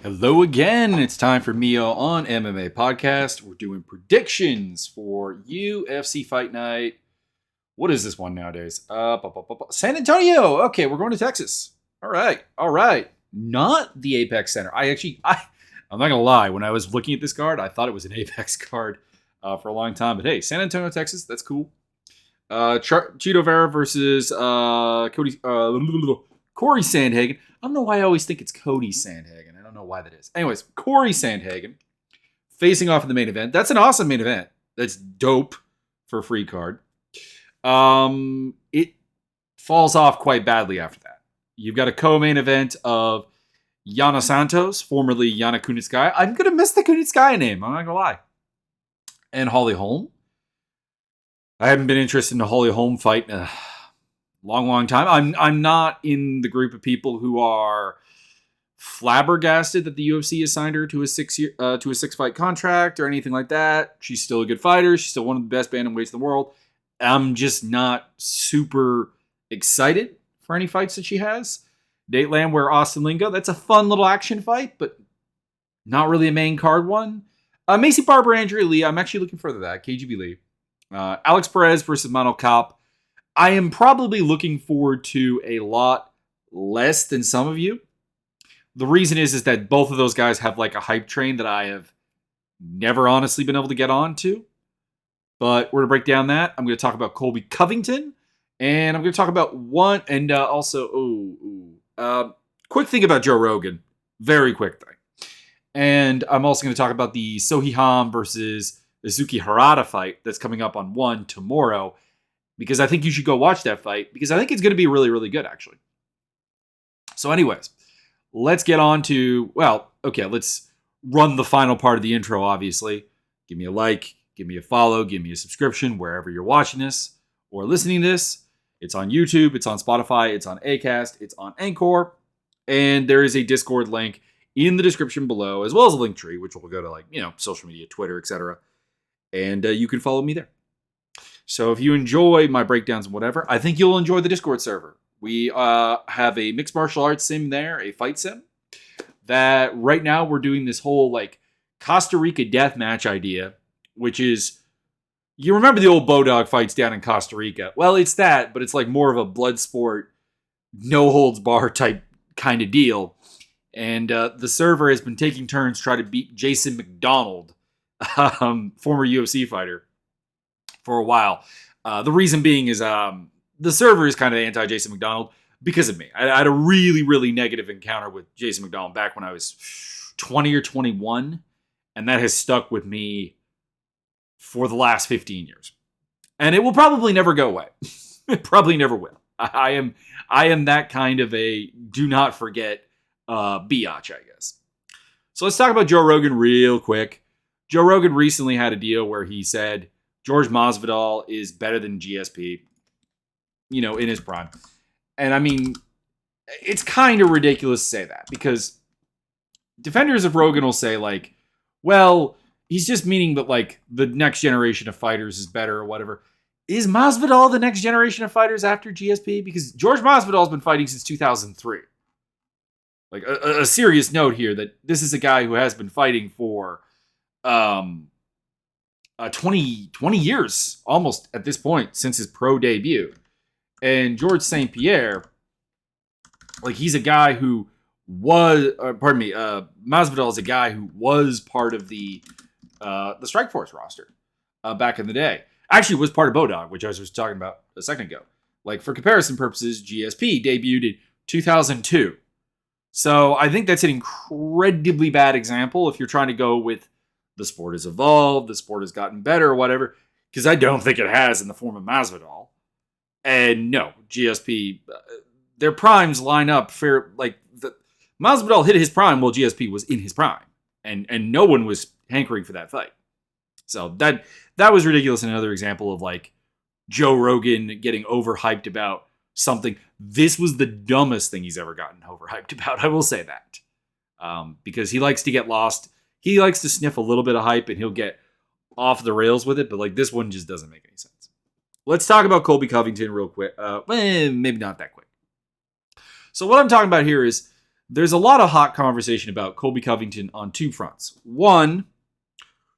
Hello again. It's time for Mio on MMA Podcast. We're doing predictions for UFC Fight Night. What is this one nowadays? San Antonio. Okay, we're going to Texas. All right. Not the Apex Center. I'm not gonna lie. When I was looking at this card, I thought it was an Apex card for a long time. But hey, San Antonio, Texas. That's cool. Chito Vera versus Corey Sandhagen. I don't know why I always think it's Cody Sandhagen. I don't know why that is. Anyways, Corey Sandhagen facing off in the main event. That's an awesome main event. That's dope for a free card. It falls off quite badly after that. You've got a co-main event of Yana Santos, formerly Yana Kunitskaya. I'm going to miss the Kunitskaya name. I'm not going to lie. And Holly Holm. I haven't been interested in a Holly Holm fight in a long time. I'm not in the group of people who are flabbergasted that the UFC has signed her to a 6-fight contract or anything like that. She's still a good fighter. She's still one of the best bantamweights in the world. I'm just not super excited for any fights that she has. Dateland where Austin Lingo. That's a fun little action fight, but not really a main card one. Macy Barber, Andrea Lee. I'm actually looking further that. KGB Lee. Alex Perez versus Mano Cop. I am probably looking forward to a lot less than some of you. The reason is that both of those guys have like a hype train that I have never honestly been able to get on to. But we're going to break down that. I'm going to talk about Colby Covington. And I'm going to talk about one. And quick thing about Joe Rogan. Very quick thing. And I'm also going to talk about the Sohei Ham versus Izuki Harada fight that's coming up on 1 tomorrow. Because I think you should go watch that fight. Because I think it's going to be really, really good, actually. So anyways, let's get on to, let's run the final part of the intro, obviously. Give me a like, give me a follow, give me a subscription wherever you're watching this or listening to this. It's on YouTube, it's on Spotify, it's on Acast, it's on Anchor. And there is a Discord link in the description below, as well as a link tree, which will go to social media, Twitter, etc. And you can follow me there. So if you enjoy my breakdowns and whatever, I think you'll enjoy the Discord server. We have a mixed martial arts sim there, a fight sim, that right now we're doing this whole Costa Rica death match idea, which is, you remember the old Bodog fights down in Costa Rica? Well, it's that, but it's more of a blood sport, no holds bar type kind of deal. And the server has been taking turns trying to beat Jason McDonald, former UFC fighter, for a while. The reason being is the server is kind of anti-Jason McDonald because of me. I had a really, really negative encounter with Jason McDonald back when I was 20 or 21, and that has stuck with me for the last 15 years. And it will probably never go away. It probably never will. I am that kind of a do not forget biatch, I guess. So let's talk about Joe Rogan real quick. Joe Rogan recently had a deal where he said George Masvidal is better than GSP, in his prime. And I mean, it's kind of ridiculous to say that because defenders of Rogan will say well, he's just meaning that the next generation of fighters is better or whatever. Is Masvidal the next generation of fighters after GSP? Because George Masvidal's been fighting since 2003. A serious note here that this is a guy who has been fighting for 20 years almost at this point since his pro debut. And George St. Pierre, he's a guy who was, Masvidal is a guy who was part of the Strikeforce roster back in the day. Actually was part of Bodog, which I was just talking about a second ago. For comparison purposes, GSP debuted in 2002. So I think that's an incredibly bad example if you're trying to go with the sport has evolved, the sport has gotten better or whatever, because I don't think it has in the form of Masvidal. And no, GSP, their primes line up fair. Masvidal hit his prime while GSP was in his prime, and no one was hankering for that fight. So that was ridiculous. And another example of Joe Rogan getting overhyped about something. This was the dumbest thing he's ever gotten overhyped about. I will say that because he likes to get lost. He likes to sniff a little bit of hype and he'll get off the rails with it. But this one just doesn't make any sense. Let's talk about Colby Covington real quick. Maybe not that quick. So what I'm talking about here is there's a lot of hot conversation about Colby Covington on two fronts. One,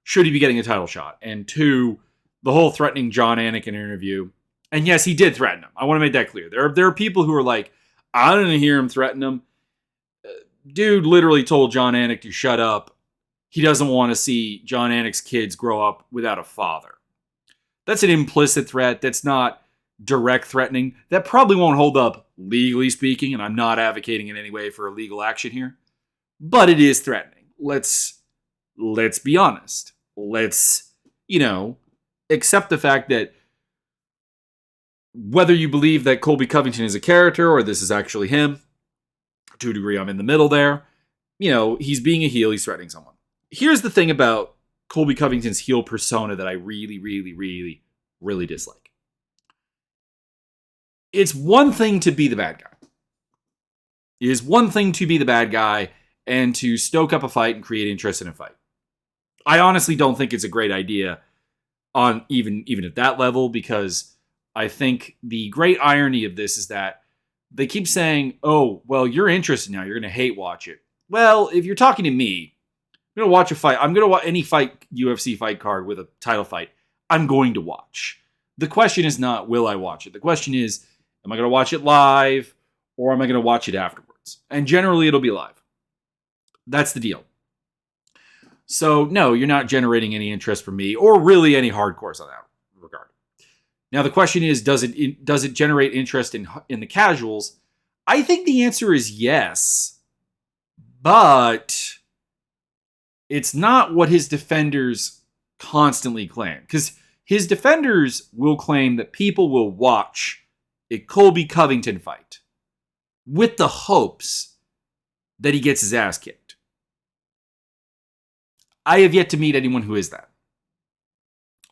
should he be getting a title shot? And two, the whole threatening John Anik interview. And yes, he did threaten him. I want to make that clear. There are people who are like, I didn't hear him threaten him. Dude literally told John Anik to shut up. He doesn't want to see John Anik's kids grow up without a father. That's an implicit threat. That's not direct threatening. That probably won't hold up legally speaking, and I'm not advocating in any way for illegal action here. But it is threatening. Let's be honest. Let's, accept the fact that whether you believe that Colby Covington is a character or this is actually him, to a degree I'm in the middle there, he's being a heel, he's threatening someone. Here's the thing about Colby Covington's heel persona that I really, really, really, really dislike. It's one thing to be the bad guy. It is one thing to be the bad guy and to stoke up a fight and create interest in a fight. I honestly don't think it's a great idea on even at that level, because I think the great irony of this is that they keep saying, oh, well, you're interested now. You're going to hate watch it. Well, if you're talking to me, I'm going to watch a fight. I'm going to watch any fight, UFC fight card with a title fight. I'm going to watch. The question is not, will I watch it? The question is, am I going to watch it live or am I going to watch it afterwards? And generally, it'll be live. That's the deal. So, no, you're not generating any interest from me or really any hardcores on that regard. Now, the question is, does it generate interest in the casuals? I think the answer is yes, but it's not what his defenders constantly claim. Because his defenders will claim that people will watch a Colby Covington fight with the hopes that he gets his ass kicked. I have yet to meet anyone who is that.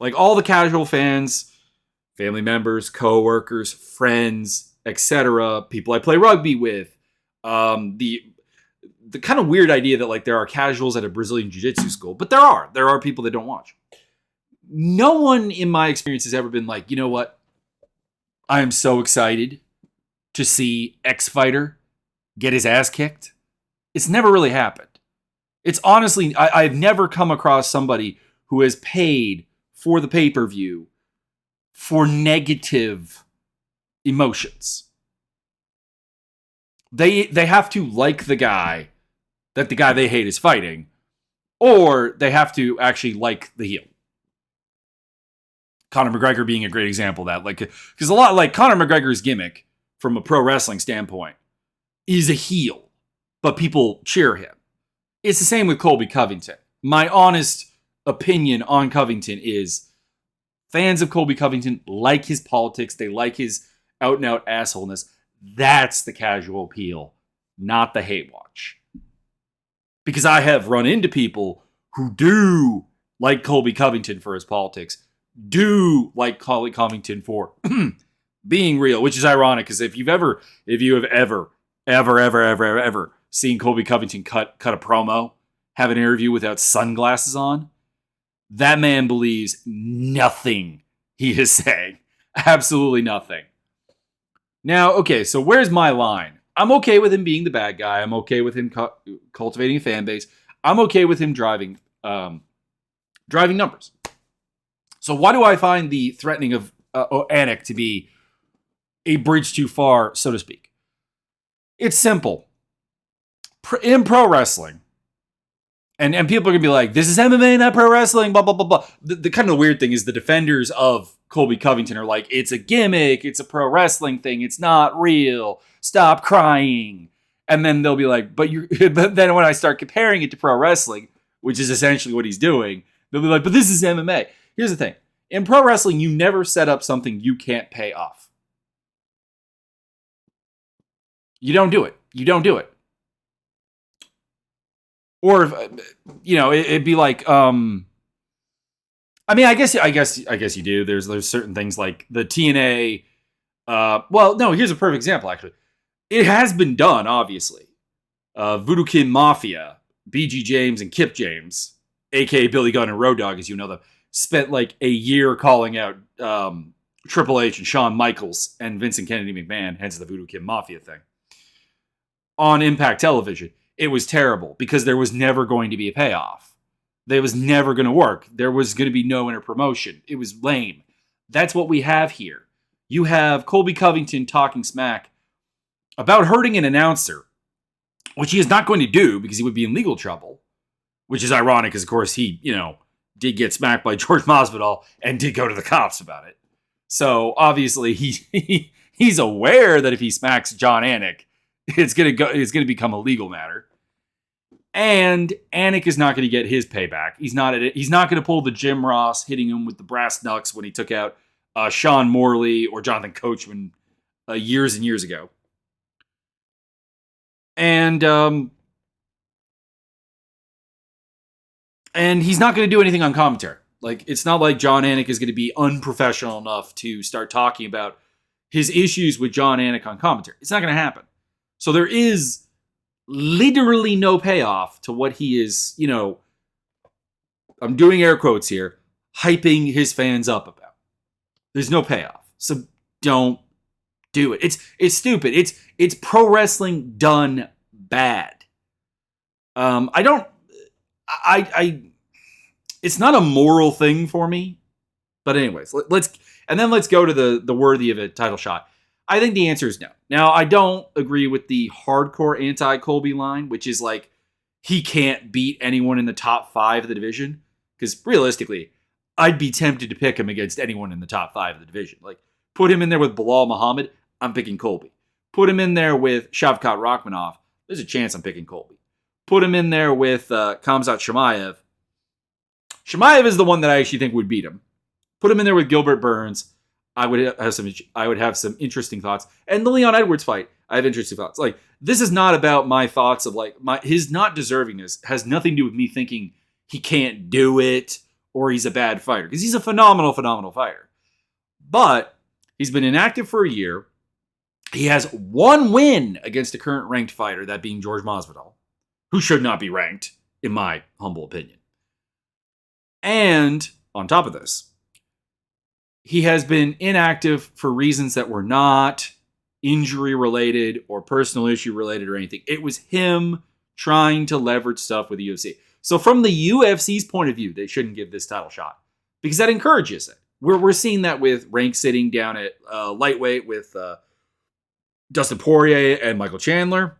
Like all the casual fans, family members, co-workers, friends, etc., people I play rugby with, the kind of weird idea that like there are casuals at a Brazilian jiu-jitsu school, but there are people that don't watch. No one in my experience has ever been like, you know what? I am so excited to see X fighter get his ass kicked. It's never really happened. It's honestly, I've never come across somebody who has paid for the pay-per-view for negative emotions. They have to like the guy that the guy they hate is fighting, or they have to actually like the heel. Conor McGregor being a great example of that. Like, because a lot like Conor McGregor's gimmick from a pro wrestling standpoint is a heel, but people cheer him. It's the same with Colby Covington. My honest opinion on Covington is fans of Colby Covington like his politics. They like his out-and-out assholeness. That's the casual appeal, not the hate watch. Because I have run into people who do like Colby Covington for his politics, do like Colby Covington for being real, which is ironic because if you have ever seen Colby Covington cut a promo, have an interview without sunglasses on, that man believes nothing he is saying. Absolutely nothing. Now, okay, so where's my line? I'm okay with him being the bad guy. I'm okay with him cultivating a fan base. I'm okay with him driving numbers. So why do I find the threatening of Anik to be a bridge too far, so to speak? It's simple. In pro wrestling, and people are going to be like, this is MMA, not pro wrestling, blah, blah, blah, blah. The kind of weird thing is the defenders of Colby Covington are like, it's a gimmick, it's a pro wrestling thing, it's not real, stop crying. And then they'll be like, but then when I start comparing it to pro wrestling, which is essentially what he's doing, they'll be like, but this is MMA. Here's the thing. In pro wrestling, you never set up something you can't pay off. You don't do it. Or, it'd be like, I guess you do. There's certain things like the TNA. Here's a perfect example, actually. It has been done, obviously. Voodoo Kin Mafia, BG James and Kip James, a.k.a. Billy Gunn and Road Dogg, as you know them, spent like a year calling out Triple H and Shawn Michaels and Vincent Kennedy McMahon, hence the Voodoo Kin Mafia thing. on Impact Television. It was terrible because there was never going to be a payoff. It was never going to work. There was going to be no interpromotion. It was lame. That's what we have here. You have Colby Covington talking smack about hurting an announcer, which he is not going to do because he would be in legal trouble, which is ironic because, of course, he, did get smacked by George Masvidal and did go to the cops about it. So, obviously, he's aware that if he smacks John Anik, it's gonna become a legal matter. And Anik is not going to get his payback. He's not going to pull the Jim Ross hitting him with the brass knucks when he took out Sean Morley or Jonathan Coachman years and years ago. And he's not going to do anything on commentary. Like, it's not like John Anik is going to be unprofessional enough to start talking about his issues with John Anik on commentary. It's not going to happen. So there is literally no payoff to what he is, I'm doing air quotes here, hyping his fans up about. There's no payoff. So don't do it. It's stupid. It's pro wrestling done bad. It's not a moral thing for me. But anyways, let's go to the worthy of a title shot. I think the answer is no. Now, I don't agree with the hardcore anti-Colby line, which is like, he can't beat anyone in the top 5 of the division. Because realistically, I'd be tempted to pick him against anyone in the top 5 of the division. Like, put him in there with Bilal Muhammad, I'm picking Colby. Put him in there with Shavkat Rakhmonov, there's a chance I'm picking Colby. Put him in there with Khamzat Chimaev. Chimaev is the one that I actually think would beat him. Put him in there with Gilbert Burns. I would have some interesting thoughts. And the Leon Edwards fight, I have interesting thoughts. Like, this is not about my thoughts of like his not deservingness has nothing to do with me thinking he can't do it or he's a bad fighter, because he's a phenomenal fighter. But he's been inactive for a year. He has one win against a current ranked fighter, that being George Masvidal, who should not be ranked, in my humble opinion. And on top of this, he has been inactive for reasons that were not injury related or personal issue related or anything. It was him trying to leverage stuff with the UFC. So from the UFC's point of view, they shouldn't give this title shot because that encourages it. We're seeing that with rank sitting down at lightweight with Dustin Poirier and Michael Chandler.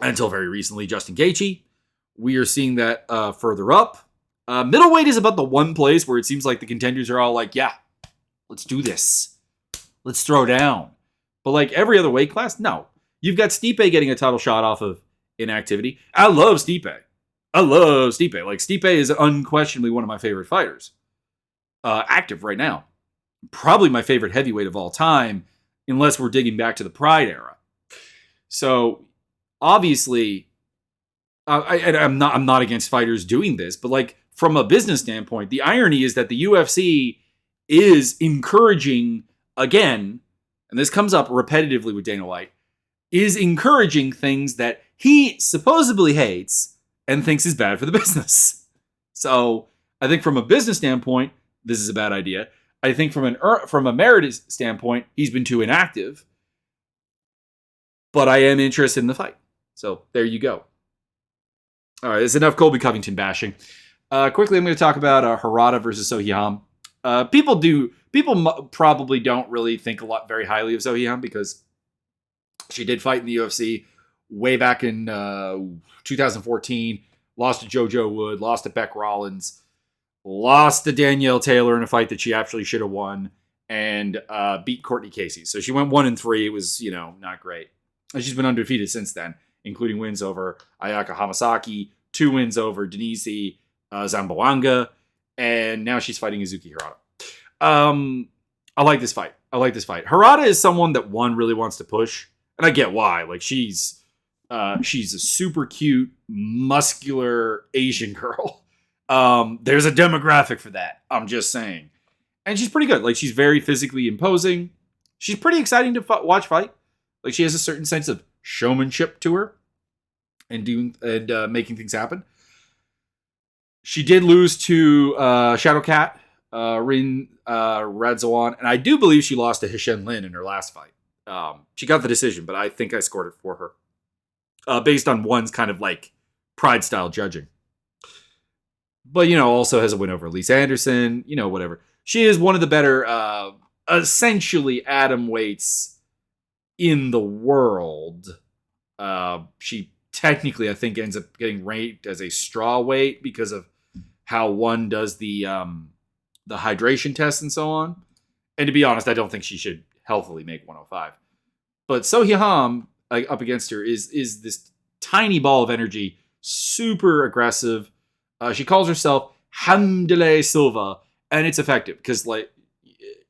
Until very recently, Justin Gaethje. We are seeing that further up. Middleweight is about the one place where it seems like the contenders are all like, yeah, let's do this. Let's throw down. But like every other weight class, no. You've got Stipe getting a title shot off of inactivity. I love Stipe. Like, Stipe is unquestionably one of my favorite fighters. Active right now. Probably my favorite heavyweight of all time, unless we're digging back to the Pride era. So, obviously, I'm not against fighters doing this, but like from a business standpoint, the irony is that the UFC is encouraging, again, and this comes up repetitively with Dana White, is encouraging things that he supposedly hates and thinks is bad for the business. So I think from a business standpoint, this is a bad idea. I think from a merit standpoint, he's been too inactive. But I am interested in the fight. So there you go. All right, that's enough Colby Covington bashing. Quickly, I'm going to talk about Harada versus Sohiham. People probably don't really think very highly of Sohiham because she did fight in the UFC way back in 2014. Lost to JoJo Wood, lost to Beck Rollins, lost to Danielle Taylor in a fight that she actually should have won, and beat Courtney Casey. So she went 1-3. It was, not great. And she's been undefeated since then, including wins over Ayaka Hamasaki, 2 wins over Denise Zamboanga, and now she's fighting Izuki Harada. I like this fight. Harada is someone that one really wants to push, and I get why. Like, she's a super cute, muscular Asian girl. There's a demographic for that. I'm just saying. And she's pretty good. Like, she's very physically imposing. She's pretty exciting to watch fight. Like, she has a certain sense of showmanship to her and making things happen. She did lose to Shadowcat, Rin Radzawan, and I do believe she lost to Hishen Lin in her last fight. She got the decision, but I think I scored it for her. based on one's kind of like pride style judging. But, also has a win over Lisa Anderson, whatever. She is one of the better, essentially, atom weights in the world. She technically, I think, ends up getting ranked as a straw weight because of how one does the hydration test and so on. And to be honest, I don't think she should healthily make 105. But Sohee Ham, up against her, is this tiny ball of energy, super aggressive. She calls herself Hamdele Silva, and it's effective because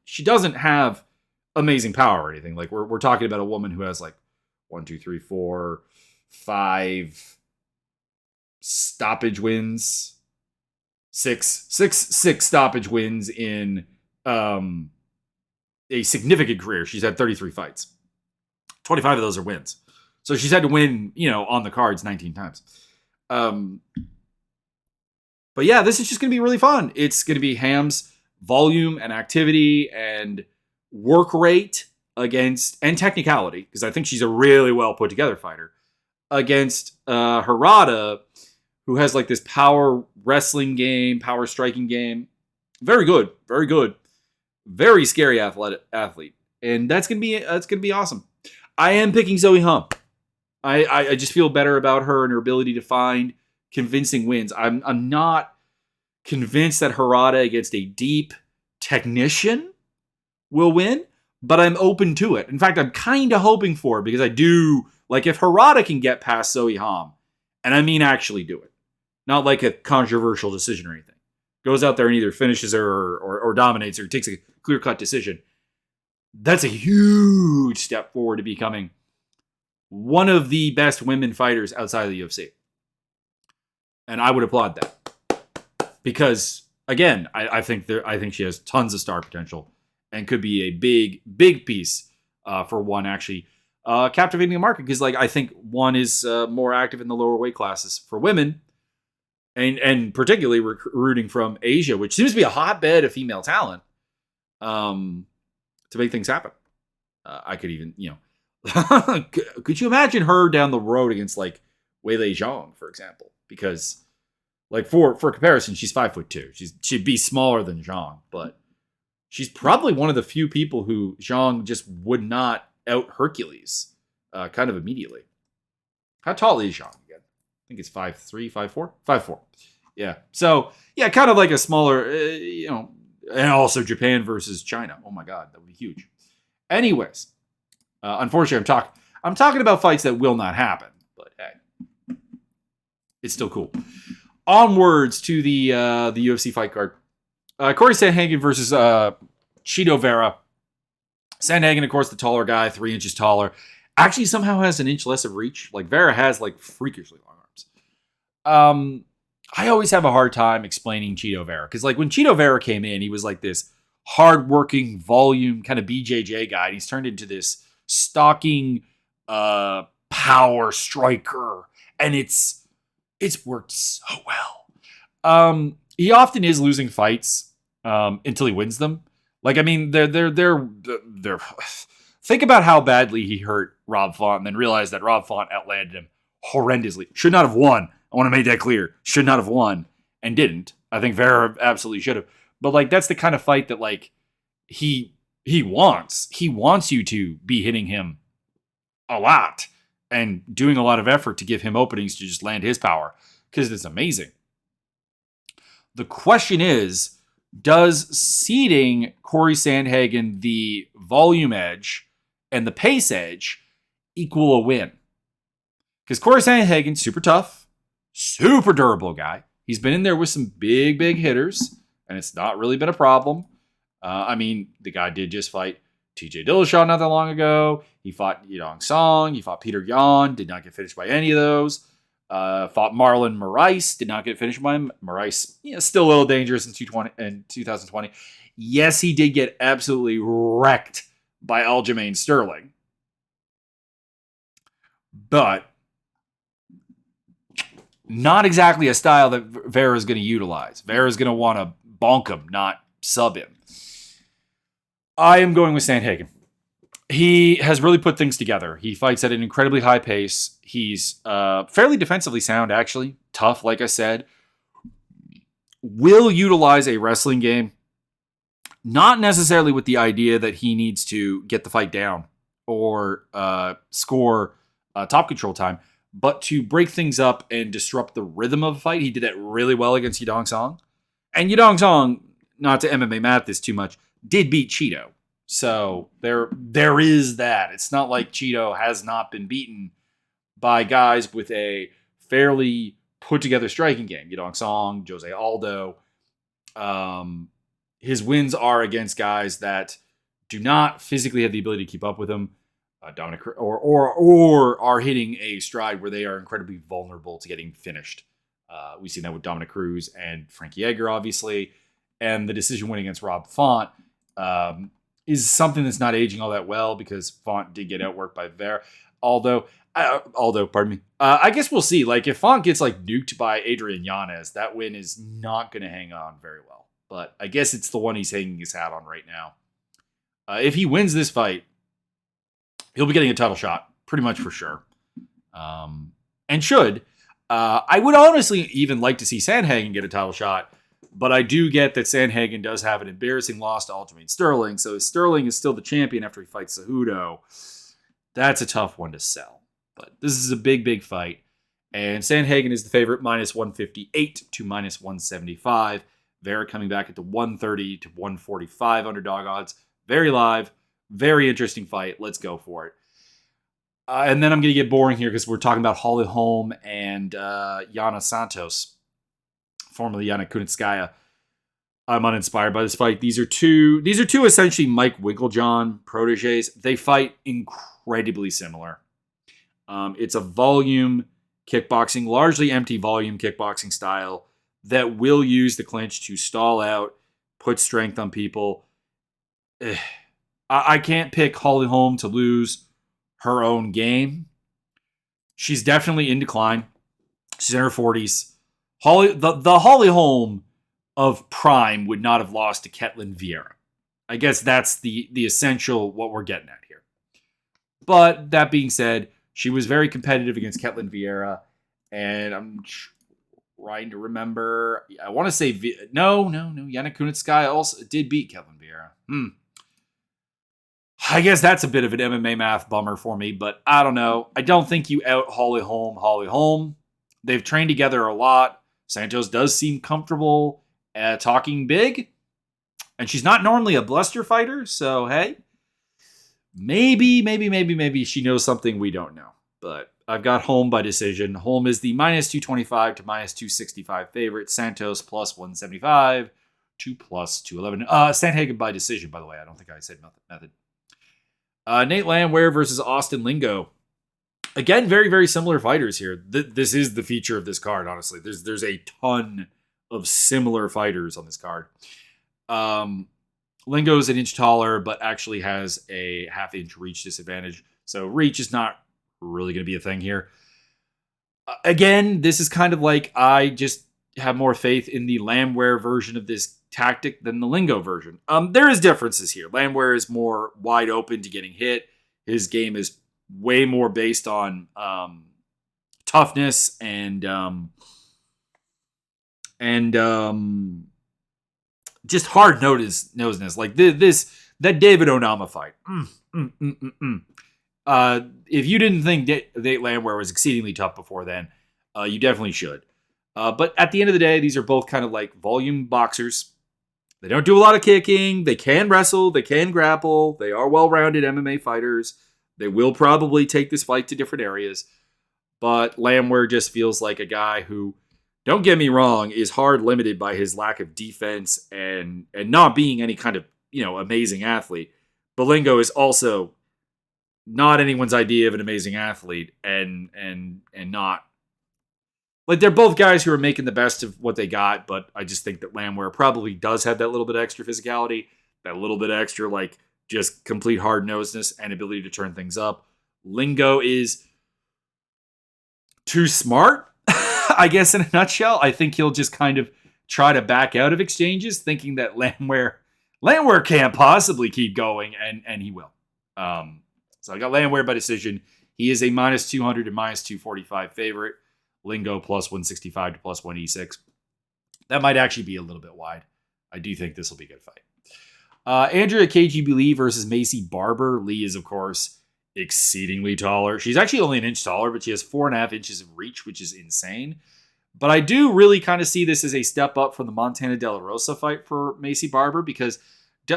she doesn't have amazing power or anything. Like we're talking about a woman who has 1, 2, 3, 4, 5 stoppage wins, six stoppage wins in a significant career. She's had 33 fights. 25 of those are wins. So she's had to win, on the cards 19 times. But yeah, this is just going to be really fun. It's going to be Ham's volume and activity and work rate and technicality, because I think she's a really well put together fighter, against Harada, who has this power wrestling game, power striking game. Very good, very good, very scary athlete, and that's gonna be awesome. I am picking Sohee Ham. I just feel better about her and her ability to find convincing wins. I'm not convinced that Harada against a deep technician will win, but I'm open to it. In fact, I'm kind of hoping for it because I do if Harada can get past Sohee Ham, and I mean actually do it, not like a controversial decision or anything, goes out there and either finishes her or dominates her, takes a clear-cut decision. That's a huge step forward to becoming one of the best women fighters outside of the UFC. And I would applaud that. Because, again, I think she has tons of star potential and could be a big piece for one actually captivating the market. Because, I think one is more active in the lower weight classes for women, and particularly recruiting from Asia, which seems to be a hotbed of female talent, to make things happen. I could even, could you imagine her down the road against Weili Zhang, for example? Because for comparison, she's 5'2". She'd be smaller than Zhang, but she's probably one of the few people who Zhang just would not out Hercules kind of immediately. How tall is Zhang again? I think it's 5'3", 5'4", 5'4". Yeah. So yeah, kind of a smaller, and also Japan versus China. Oh my God, that would be huge. Anyways, unfortunately, I'm talking about fights that will not happen, but hey, it's still cool. Onwards to the UFC fight card. Cody Sandhagen versus Chito Vera. Sandhagen, of course, the taller guy, 3 inches taller. Actually, somehow has an inch less of reach. Vera has freakishly long arms. I always have a hard time explaining Chito Vera because when Chito Vera came in, he was this hardworking volume kind of BJJ guy, and he's turned into this stalking power striker, and it's worked so well. He often is losing fights until he wins them. They're think about how badly he hurt Rob Font and then realized that Rob Font outlanded him horrendously. Should not have won. I want to make that clear. Should not have won and didn't. I think Vera absolutely should have. But that's the kind of fight that he wants. He wants you to be hitting him a lot and doing a lot of effort to give him openings to just land his power because it's amazing. The question is, does seeding Cody Sandhagen the volume edge and the pace edge equal a win? Because Cody Sandhagen, super tough, super durable guy. He's been in there with some big hitters, and it's not really been a problem. The guy did just fight TJ Dillashaw not that long ago. He fought Yadong Song. He fought Peter Yan. Did not get finished by any of those. Fought Marlon Moraes. Did not get finished by him. Moraes, still a little dangerous in 2020. Yes, he did get absolutely wrecked by Aljamain Sterling. But not exactly a style that Vera's going to utilize. Vera's going to want to bonk him, not sub him. I am going with Sandhagen. He has really put things together. He fights at an incredibly high pace. He's fairly defensively sound, actually. Tough, like I said. Will utilize a wrestling game. Not necessarily with the idea that he needs to get the fight down or score top control time, but to break things up and disrupt the rhythm of a fight. He did that really well against Yadong Song. And Yadong Song, not to MMA math this too much, did beat Cheeto. So there is that. It's not like Cheeto has not been beaten by guys with a fairly put together striking game. Yadong Song, Jose Aldo. His wins are against guys that do not physically have the ability to keep up with him. Dominic or are hitting a stride where they are incredibly vulnerable to getting finished. We've seen that with Dominic Cruz and Frankie Edgar, obviously, and the decision win against Rob Font is something that's not aging all that well because Font did get outworked by Vera. Aldo, pardon me. I guess we'll see. Like if Font gets like nuked by Adrian Yanez, that win is not going to hang on very well. But I guess it's the one he's hanging his hat on right now. If he wins this fight, he'll be getting a title shot, pretty much for sure. And should. I would honestly even like to see Sandhagen get a title shot, but I do get that Sandhagen does have an embarrassing loss to Aljamain Sterling, so if Sterling is still the champion after he fights Cejudo, that's a tough one to sell. But this is a big, big fight, and Sandhagen is the favorite, minus 158 to minus 175. Vera coming back at the 130 to 145 underdog odds. Very live, very interesting fight. Let's go for it. And then I'm going to get boring here because we're talking about Holly Holm and Yana Santos, formerly Yana Kunitskaya. I'm uninspired by this fight. These are two essentially Mike Winkeljohn proteges. They fight incredibly similar. It's a volume kickboxing, largely empty volume kickboxing style that will use the clinch to stall out, put strength on people. I can't pick Holly Holm to lose her own game. She's definitely in decline. She's in her 40s. The Holly Holm of prime would not have lost to Ketlin Vieira. I guess that's the essential what we're getting at here. But that being said, she was very competitive against Ketlin Vieira, and I'm trying to remember. I want to say no. Yana Kunitskaya also did beat Ketlin Vieira. I guess that's a bit of an MMA math bummer for me, but I don't know. I don't think you out Holly Holm. They've trained together a lot. Santos does seem comfortable talking big, and she's not normally a bluster fighter, so hey, maybe she knows something we don't know. But I've got Holm by decision. Holm is the minus 225 to minus 265 favorite. Santos plus 175 to plus 211. Sandhagen by decision, by the way. I don't think I said method. Nate Landwehr versus Austin Lingo. Again, very, very similar fighters here. This is the feature of this card, honestly. There's a ton of similar fighters on this card. Lingo's an inch taller, but actually has a half-inch reach disadvantage. So reach is not really going to be a thing here. Again, this is kind of like I just have more faith in the Landwehr version of this tactic than the Lingo version. There is differences here. Landwehr is more wide open to getting hit. His game is way more based on toughness and just hard nosedness. Like that David Onama fight. If you didn't think Nate Landwehr was exceedingly tough before then, you definitely should. But at the end of the day, these are both kind of like volume boxers. They don't do a lot of kicking. They can wrestle. They can grapple. They are well-rounded MMA fighters. They will probably take this fight to different areas. But Landwehr just feels like a guy who, don't get me wrong, is hard limited by his lack of defense and not being any kind of, amazing athlete. But Lingo is also not anyone's idea of an amazing athlete and not. Like, they're both guys who are making the best of what they got, but I just think that Landwehr probably does have that little bit of extra physicality, that little bit extra, like, just complete hard-nosedness and ability to turn things up. Lingo is too smart, I guess, in a nutshell. I think he'll just kind of try to back out of exchanges, thinking that Landwehr can't possibly keep going, and he will. So I got Landwehr by decision. He is a minus 200 to minus 245 favorite. Lingo plus 165 to plus 186. That might actually be a little bit wide. I do think this will be a good fight. Andrea KGB Lee versus Macy Barber. Lee is, of course, exceedingly taller. She's actually only an inch taller, but she has 4.5 inches of reach, which is insane. But I do really kind of see this as a step up from the Montana De La Rosa fight for Macy Barber, because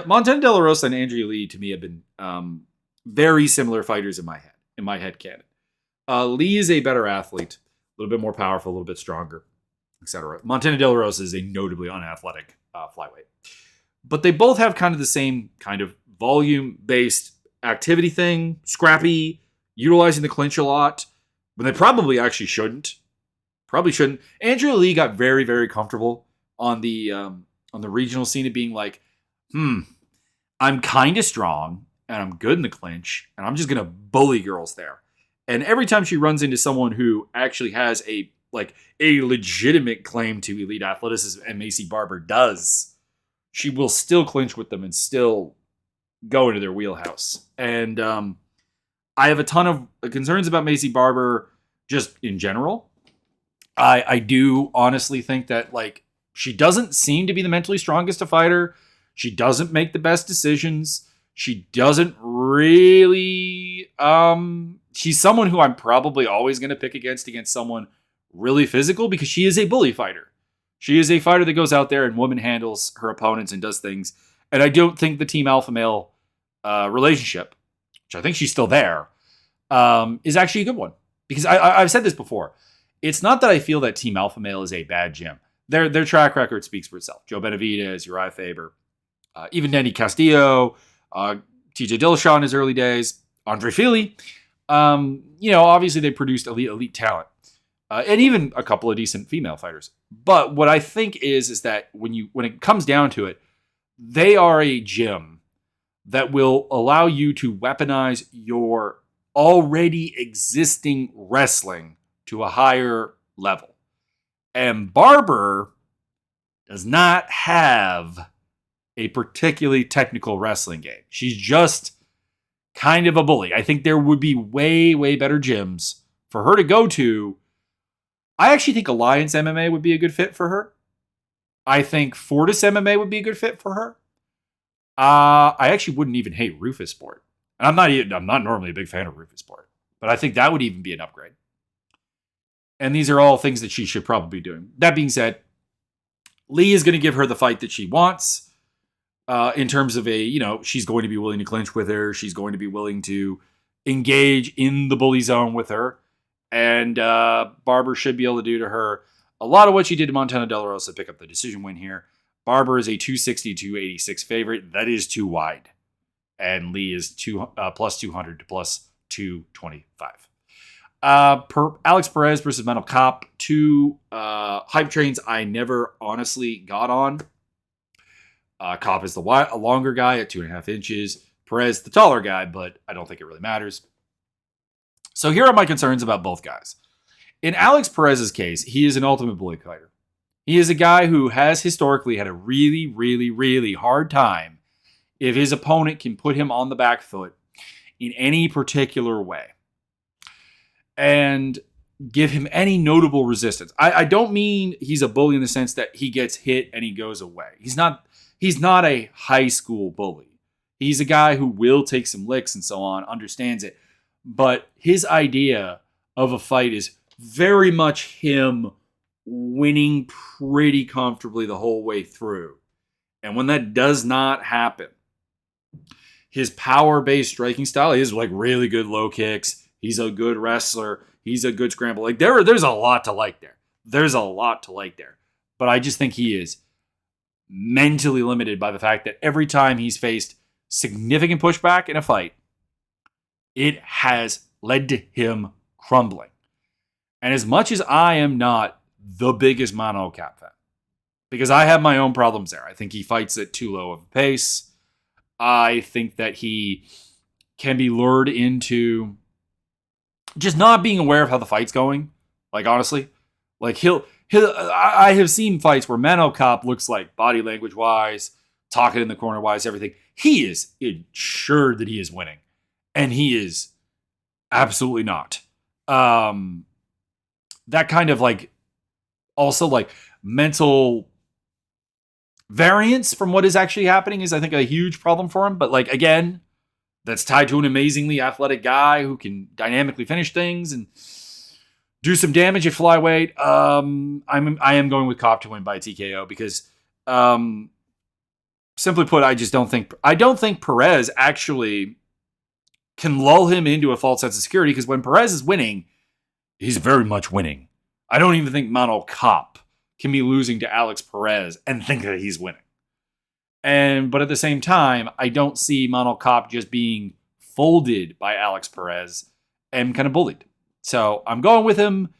Montana De La Rosa and Andrea Lee, to me, have been very similar fighters in my head canon. Lee is a better athlete, a little bit more powerful, a little bit stronger, etc. Montana De La Rosa is a notably unathletic flyweight. But they both have kind of the same kind of volume-based activity thing, scrappy, utilizing the clinch a lot, when they probably actually shouldn't. Probably shouldn't. Andrea Lee got very, very comfortable on the regional scene of being like, I'm kind of strong, and I'm good in the clinch, and I'm just going to bully girls there. And every time she runs into someone who actually has a legitimate claim to elite athleticism, and Macy Barber does, she will still clinch with them and still go into their wheelhouse. And I have a ton of concerns about Macy Barber just in general. I do honestly think that she doesn't seem to be the mentally strongest fighter. She doesn't make the best decisions. She doesn't really... she's someone who I'm probably always going to pick against someone really physical, because she is a bully fighter. She is a fighter that goes out there and woman handles her opponents and does things. And I don't think the team alpha male relationship, which I think she's still there, is actually a good one. Because I've said this before. It's not that I feel that team alpha male is a bad gym. Their track record speaks for itself. Joe Benavidez, Uriah Faber, even Danny Castillo, TJ Dillashaw in his early days, Andre Fili. Obviously they produced elite talent. And even a couple of decent female fighters. But what I think is that when it comes down to it, they are a gym that will allow you to weaponize your already existing wrestling to a higher level. And Barber does not have a particularly technical wrestling game. She's just kind of a bully. I think there would be way, way better gyms for her to go to. I actually think Alliance MMA would be a good fit for her. I think Fortis MMA would be a good fit for her. I actually wouldn't even hate Rufus Sport. And I'm not normally a big fan of Rufus Sport, but I think that would even be an upgrade. And these are all things that she should probably be doing. That being said, Lee is going to give her the fight that she wants. In terms of she's going to be willing to clinch with her. She's going to be willing to engage in the bully zone with her. And Barber should be able to do to her a lot of what she did to Montana De La Rosa to pick up the decision win here. Barber is a 260-286 favorite. That is too wide. And Lee is plus 200 to plus 225. Alex Perez versus Mental Cop. Two hype trains I never honestly got on. Cop is a longer guy at 2.5 inches. Perez, the taller guy, but I don't think it really matters. So here are my concerns about both guys. In Alex Perez's case, he is an ultimate bully fighter. He is a guy who has historically had a really, really, really hard time if his opponent can put him on the back foot in any particular way and give him any notable resistance. I don't mean he's a bully in the sense that he gets hit and he goes away. He's not a high school bully. He's a guy who will take some licks and so on, understands it. But his idea of a fight is very much him winning pretty comfortably the whole way through. And when that does not happen, his power-based striking style is really good low kicks. He's a good wrestler. He's a good scramble. There's a lot to like there. But I just think he is mentally limited by the fact that every time he's faced significant pushback in a fight, it has led to him crumbling. And as much as I am not the biggest Mono Cap fan, because I have my own problems there. I think he fights at too low of a pace. I think that he can be lured into just not being aware of how the fight's going. Honestly, I have seen fights where Mano Cop looks like body language wise, talking in the corner wise, everything. He is ensured that he is winning. And he is absolutely not. That kind of like, also like mental variance from what is actually happening is, I think, a huge problem for him. But like, again, that's tied to an amazingly athletic guy who can dynamically finish things and do some damage at flyweight. I am going with Kopp to win by TKO because, simply put, I don't think Perez actually can lull him into a false sense of security, because when Perez is winning, he's very much winning. I don't even think Manuel Kopp can be losing to Alex Perez and think that he's winning. But at the same time, I don't see Manuel Kopp just being folded by Alex Perez and kind of bullied. So I'm going with him.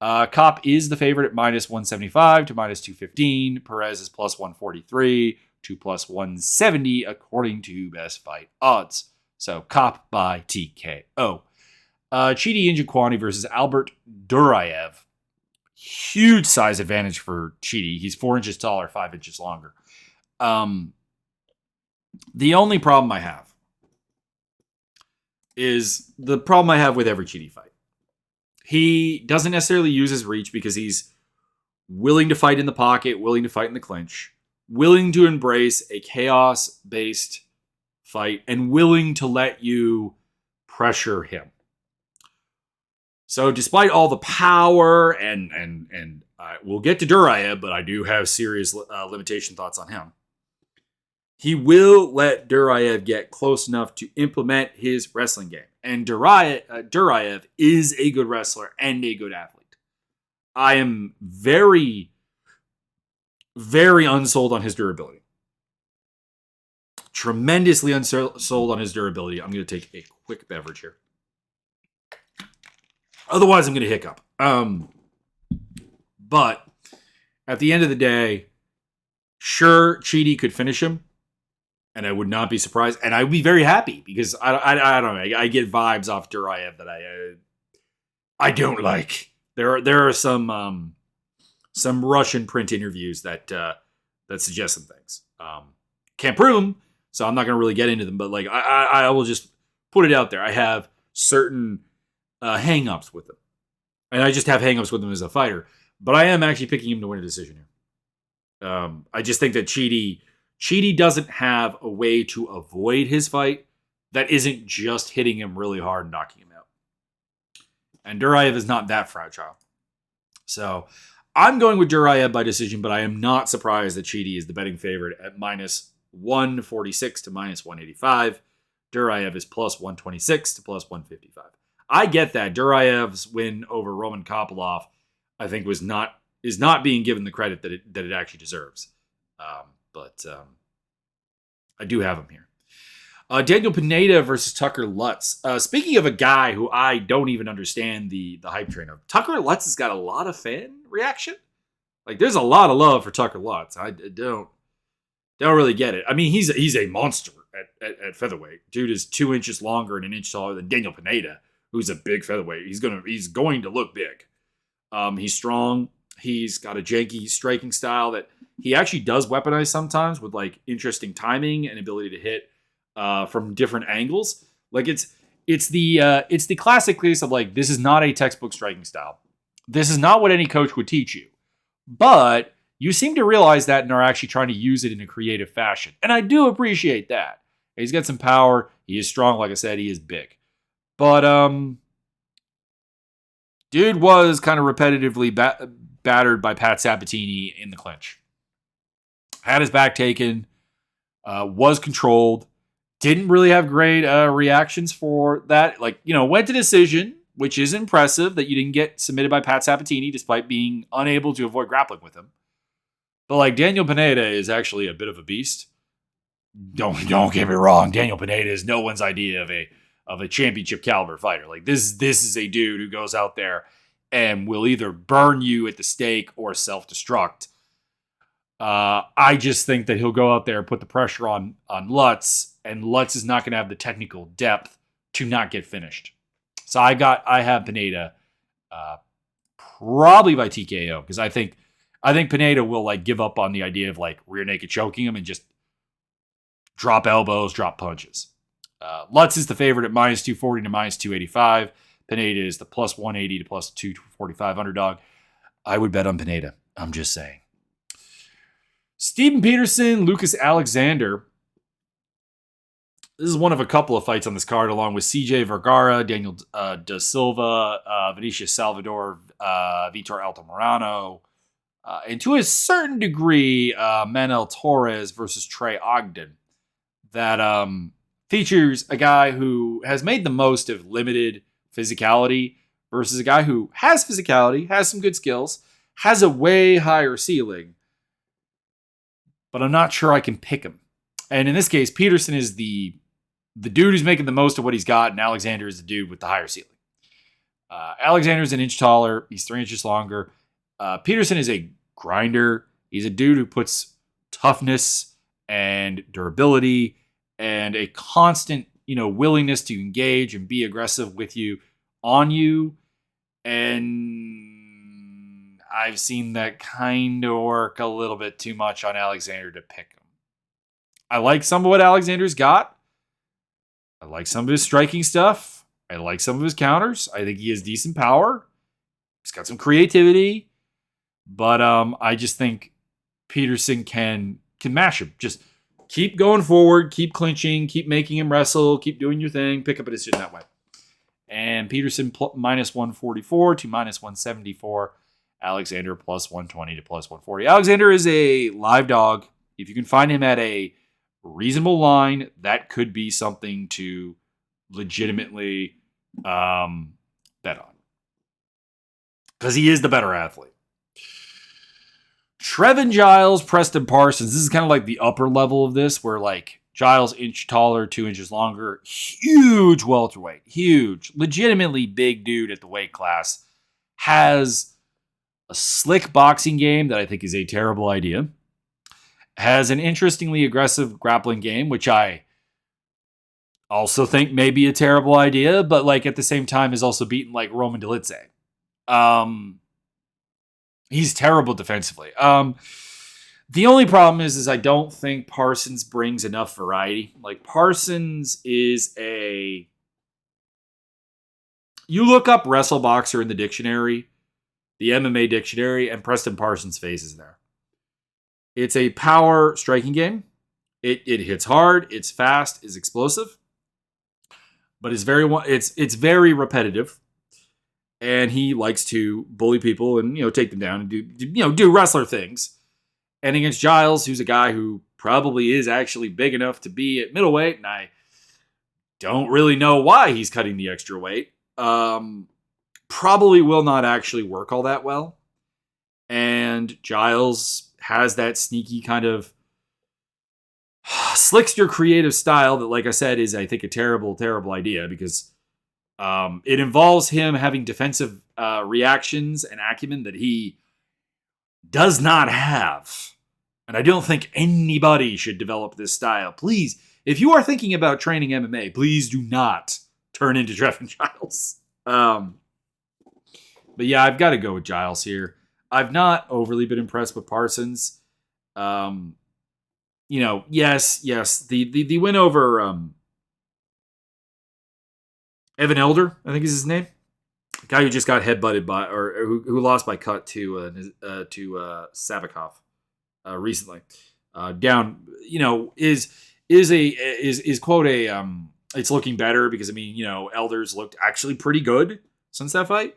Kopp is the favorite at minus 175 to minus 215. Perez is plus 143 to plus 170 according to Best Fight Odds. So Kopp by TKO. Chidi Njokuani versus Albert Duraev. Huge size advantage for Chidi. He's 4 inches taller, 5 inches longer. The only problem I have is the problem I have with every Chidi fight. He doesn't necessarily use his reach because he's willing to fight in the pocket, willing to fight in the clinch, willing to embrace a chaos-based fight, and willing to let you pressure him. So despite all the power, and we'll get to Duraev, but I do have serious limitation thoughts on him. He will let Duraev get close enough to implement his wrestling game. And Duraev is a good wrestler and a good athlete. I am very, very unsold on his durability. Tremendously unsold on his durability. I'm going to take a quick beverage here. Otherwise, I'm going to hiccup. But at the end of the day, sure, Chidi could finish him, and I would not be surprised, and I would be very happy because I don't know. I get vibes off Duraev that I don't like. There are some Russian print interviews that suggest some things. Can't prove them, so I'm not going to really get into them. But like I will just put it out there. I have certain hang-ups with him. And I just have hang-ups with him as a fighter. But I am actually picking him to win a decision here. I just think that Chidi doesn't have a way to avoid his fight that isn't just hitting him really hard and knocking him out. And Duraev is not that fragile. So I'm going with Duraev by decision, but I am not surprised that Chidi is the betting favorite at minus 146 to minus 185. Duraev is plus 126 to plus 155. I get that. Duraev's win over Roman Kopylov, I think, is not being given the credit that it actually deserves. But I do have him here. Daniel Pineda versus Tucker Lutz. Speaking of a guy who I don't even understand the hype train of, Tucker Lutz has got a lot of fan reaction. Like, there's a lot of love for Tucker Lutz. I don't really get it. I mean, he's a monster at featherweight. Dude is 2 inches longer and an inch taller than Daniel Pineda, who's a big featherweight. He's going to look big. He's strong. He's got a janky striking style that he actually does weaponize sometimes with like interesting timing and ability to hit from different angles. Like it's the classic case of like, this is not a textbook striking style. This is not what any coach would teach you. But you seem to realize that and are actually trying to use it in a creative fashion. And I do appreciate that. He's got some power. He is strong. Like I said, he is big. But dude was kind of repetitively battered by Pat Sabatini in the clinch. Had his back taken. Was controlled. Didn't really have great reactions for that. Like, went to decision, which is impressive that you didn't get submitted by Pat Sabatini despite being unable to avoid grappling with him. But like, Daniel Pineda is actually a bit of a beast. Don't get me wrong. Daniel Pineda is no one's idea of a championship caliber fighter. Like, this is a dude who goes out there and will either burn you at the stake or self-destruct. I just think that he'll go out there and put the pressure on Lutz, and Lutz is not going to have the technical depth to not get finished. So I have Pineda probably by TKO, because I think Pineda will like give up on the idea of like rear naked choking him and just drop elbows, drop punches. Lutz is the favorite at minus 240 to minus 285. Pineda is the plus 180 to plus 245 underdog. I would bet on Pineda. I'm just saying. Steven Peterson, Lucas Alexander. This is one of a couple of fights on this card, along with CJ Vergara, Daniel Da Silva, Vinicius Salvador, Vitor Altamirano, and to a certain degree, Manuel Torres versus Trey Ogden. That features a guy who has made the most of limited physicality versus a guy who has physicality, has some good skills, has a way higher ceiling, but I'm not sure I can pick him. And in this case, Peterson is the dude who's making the most of what he's got, and Alexander is the dude with the higher ceiling. Alexander's an inch taller. He's 3 inches longer. Peterson is a grinder. He's a dude who puts toughness and durability and a constant, willingness to engage and be aggressive with you, on you. And I've seen that kind of work a little bit too much on Alexander to pick him. I like some of what Alexander's got. I like some of his striking stuff. I like some of his counters. I think he has decent power. He's got some creativity. But I just think Peterson can mash him. Just keep going forward, keep clinching, keep making him wrestle, keep doing your thing, pick up a decision that way. And Peterson minus 144 to minus 174. Alexander plus 120 to plus 140. Alexander is a live dog. If you can find him at a reasonable line, that could be something to legitimately bet on, because he is the better athlete. Trevin Giles, Preston Parsons. This is kind of like the upper level of this, where like Giles inch taller, 2 inches longer, huge welterweight, huge, legitimately big dude at the weight class, has a slick boxing game that I think is a terrible idea. Has an interestingly aggressive grappling game, which I also think may be a terrible idea, but like at the same time is also beaten like Roman Dolidze. He's terrible defensively. The only problem is I don't think Parsons brings enough variety. Like Parsons is you look up wrestle boxer in the dictionary, the MMA dictionary, and Preston Parsons' face is there. It's a power striking game. It hits hard, it's fast, it's explosive, but it's very repetitive. And he likes to bully people and take them down and do wrestler things. And against Giles, who's a guy who probably is actually big enough to be at middleweight, and I don't really know why he's cutting the extra weight. Probably will not actually work all that well. And Giles has that sneaky kind of slickster creative style that, like I said, is I think a terrible, terrible idea, because it involves him having defensive reactions and acumen that he does not have. And I don't think anybody should develop this style. Please, if you are thinking about training MMA, please do not turn into Trevin Giles. But yeah, I've got to go with Giles here. I've not overly been impressed with Parsons. Yes, the win over Evan Elder, I think is his name. The guy who just got headbutted by, or who lost by cut to Sabakov recently. Down, is quote a it's looking better, because Elder's looked actually pretty good since that fight.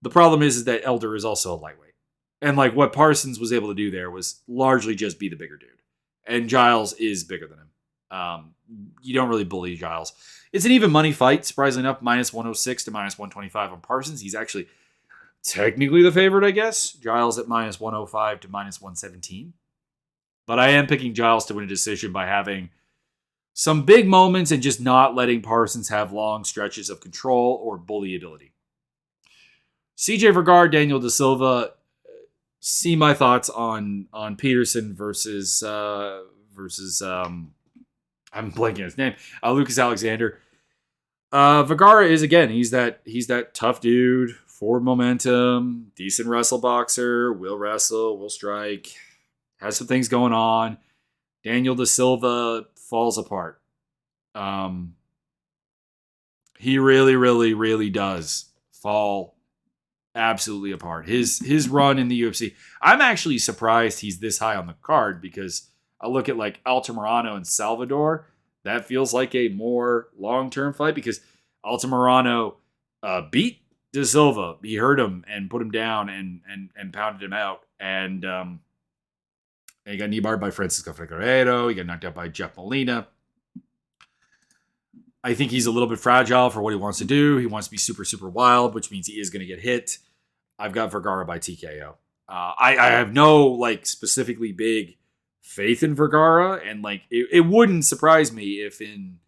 The problem is that Elder is also a lightweight. And like what Parsons was able to do there was largely just be the bigger dude. And Giles is bigger than him. You don't really bully Giles. It's an even money fight, surprisingly enough, minus 106 to minus 125 on Parsons. He's actually technically the favorite, I guess. Giles at minus 105 to minus 117. But I am picking Giles to win a decision by having some big moments and just not letting Parsons have long stretches of control or bully ability. CJ Vergara, Daniel Da Silva. See my thoughts on Peterson versus I'm blanking his name. Lucas Alexander. Vergara is, again, he's that tough dude, forward momentum, decent wrestle boxer, will wrestle, will strike, has some things going on. Daniel Da Silva falls apart. He really, really, really does fall absolutely apart. His run in the UFC. I'm actually surprised he's this high on the card because I look at like Altamirano and Salvador. That feels like a more long-term fight because Altamirano beat De Silva. He hurt him and put him down and pounded him out. And he got knee barred by Francisco Figueiredo. He got knocked out by Jeff Molina. I think he's a little bit fragile for what he wants to do. He wants to be super, super wild, which means he is going to get hit. I've got Vergara by TKO. I have no like specifically big faith in Vergara, and like it wouldn't surprise me if in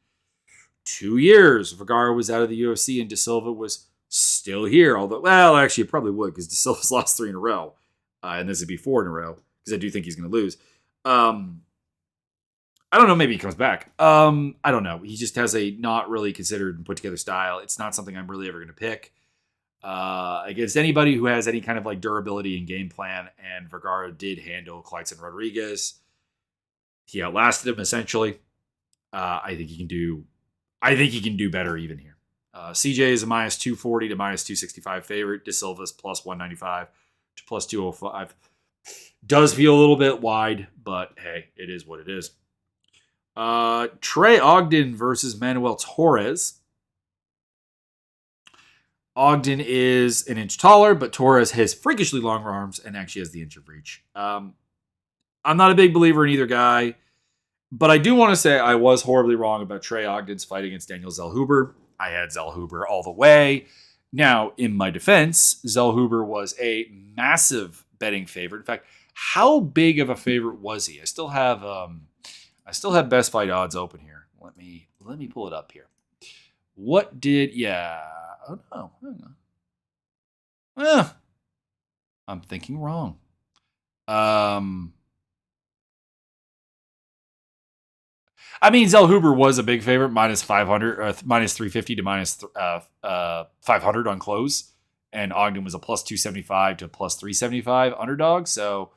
2 years Vergara was out of the UFC and De Silva was still here. Although, well, actually, it probably would because De Silva's lost 3 in a row, and this would be 4 in a row because I do think he's going to lose. I don't know. Maybe he comes back. I don't know. He just has a not really considered and put together style. It's not something I'm really ever going to pick against anybody who has any kind of like durability and game plan. And Vergara did handle Kleitz Rodriguez. He outlasted him essentially. I think he can do. I think he can do better even here. CJ is a minus 240 to minus 265 favorite. De Silva's plus 195 to plus 205. Does feel a little bit wide, but hey, it is what it is. Trey Ogden versus Manuel Torres. Ogden is an inch taller, but Torres has freakishly long arms and actually has the inch of reach. I'm not a big believer in either guy, but I do want to say I was horribly wrong about Trey Ogden's fight against Daniel Zellhuber. I had Zellhuber all the way. Now, in my defense, Zellhuber was a massive betting favorite. In fact, how big of a favorite was he? I still have best fight odds open here. Let me pull it up here. What did oh no, hang on. I'm thinking wrong. I mean, Zellhuber was a big favorite, minus 500, minus 350 to minus 500 on close, and Ogden was a plus 275 to plus 375 underdog. So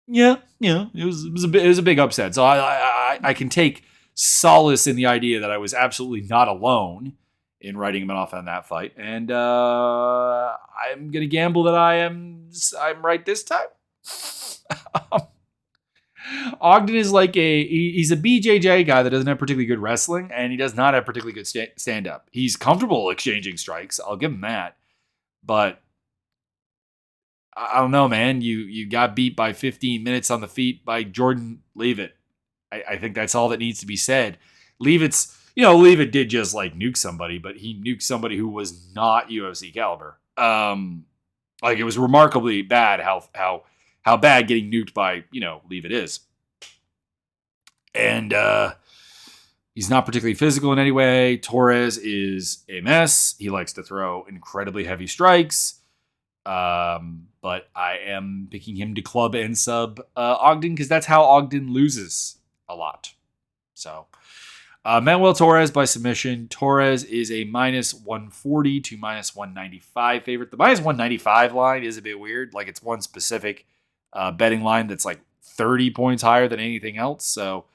yeah, it was a big upset. So I can take solace in the idea that I was absolutely not alone in writing him off on that fight, and I'm gonna gamble that I'm right this time. Ogden is like he's a BJJ guy that doesn't have particularly good wrestling, and he does not have particularly good stand up. He's comfortable exchanging strikes. I'll give him that, but I don't know, man. You got beat by 15 minutes on the feet by Jordan Leavitt. I think that's all that needs to be said. Leavitt did just like nuke somebody, but he nuked somebody who was not UFC caliber. Like it was remarkably bad how bad getting nuked by Leavitt is. And he's not particularly physical in any way. Torres is a mess. He likes to throw incredibly heavy strikes. But I am picking him to club and sub Ogden because that's how Ogden loses a lot. So Manuel Torres by submission. Torres is a minus 140 to minus 195 favorite. The minus 195 line is a bit weird. Like it's one specific betting line that's like 30 points higher than anything else. So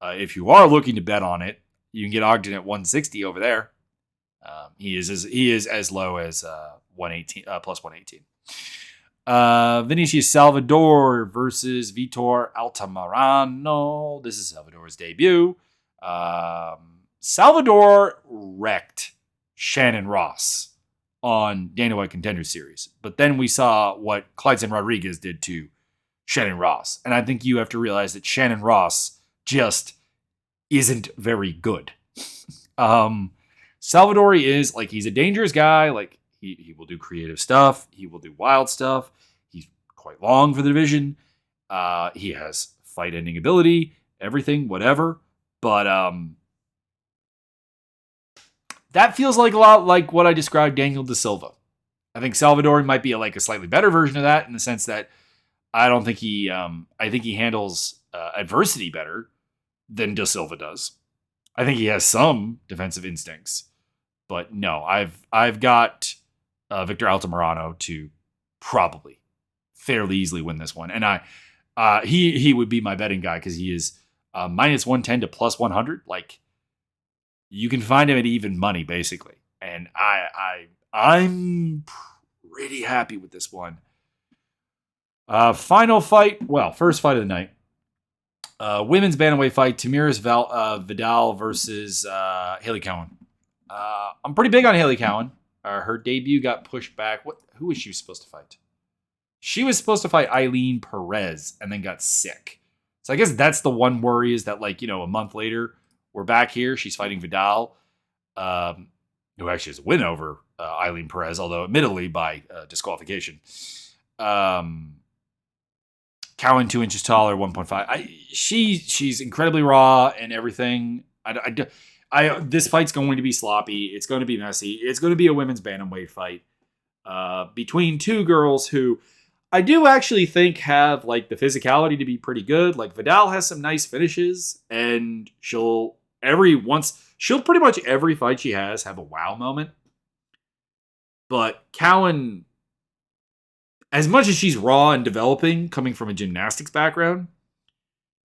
if you are looking to bet on it, you can get Ogden at 160 over there. He is as low as 118 plus 118. Vinicius Salvador versus Vitor Altamirano. This is Salvador's debut. Salvador wrecked Shannon Ross on Dana White Contender Series, but then we saw what Kleitz Rodriguez did to Shannon Ross, and I think you have to realize that Shannon Ross just isn't very good. Salvador is like he's a dangerous guy. Like he will do creative stuff. He will do wild stuff. He's quite long for the division. He has fight-ending ability, everything, whatever. But that feels like a lot like what I described Daniel De Silva. I think Salvador might be a slightly better version of that in the sense that I don't think I think he handles adversity better than De Silva does. I think he has some defensive instincts, but no, I've got Victor Altamirano to probably fairly easily win this one, and he would be my betting guy because he is minus 110 to plus 100. Like you can find him at even money, basically. And I'm pretty happy with this one. Final fight. Well, first fight of the night. Women's bantamweight fight. Tamiris Vidal versus Haley Cowan. I'm pretty big on Haley Cowan. Her debut got pushed back. Who was she supposed to fight? She was supposed to fight Eileen Perez and then got sick. So I guess that's the one worry is that, like, a month later, we're back here. She's fighting Vidal, who actually has a win over Eileen Perez, although admittedly by disqualification. Cowan 2 inches taller, 1.5. She's incredibly raw and everything. This fight's going to be sloppy. It's going to be messy. It's going to be a women's bantamweight fight between two girls who I do actually think have like the physicality to be pretty good. Like Vidal has some nice finishes, and she'll pretty much every fight she has have a wow moment. But Cowan, as much as she's raw and developing, coming from a gymnastics background,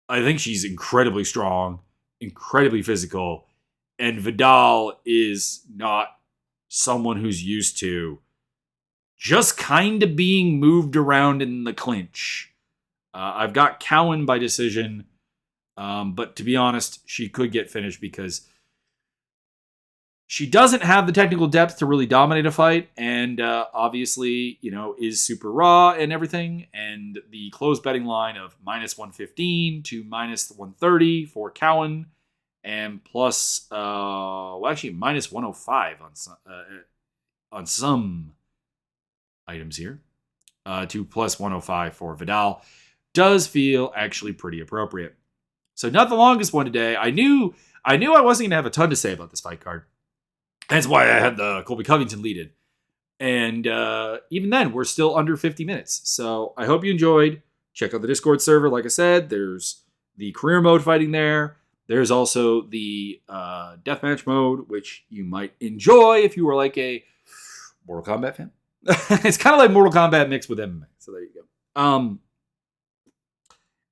I think she's incredibly strong, incredibly physical, and Vidal is not someone who's used to just kind of being moved around in the clinch. I've got Cowan by decision, but to be honest, she could get finished because she doesn't have the technical depth to really dominate a fight, and obviously, is super raw and everything. And the closed betting line of -115 to -130 for Cowan, and plus, -105 on some items here, to plus 105 for Vidal, does feel actually pretty appropriate. So not the longest one today. I knew I wasn't going to have a ton to say about this fight card. That's why I had the Colby Covington lead in. And even then, we're still under 50 minutes. So I hope you enjoyed. Check out the Discord server. Like I said, there's the career mode fighting there. There's also the deathmatch mode, which you might enjoy if you were like a Mortal Kombat fan. It's kind of like Mortal Kombat mixed with MMA. So there you go.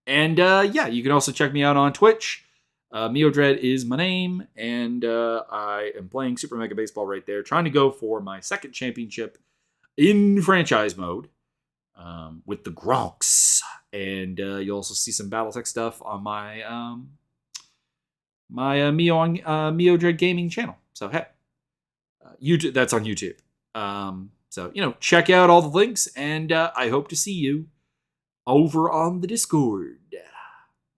You can also check me out on Twitch. Meodred is my name, and I am playing Super Mega Baseball right there, trying to go for my second championship in franchise mode with the Gronks. And you'll also see some BattleTech stuff on my Meodred Gaming channel. So hey, YouTube, that's on YouTube. So check out all the links, and I hope to see you over on the Discord.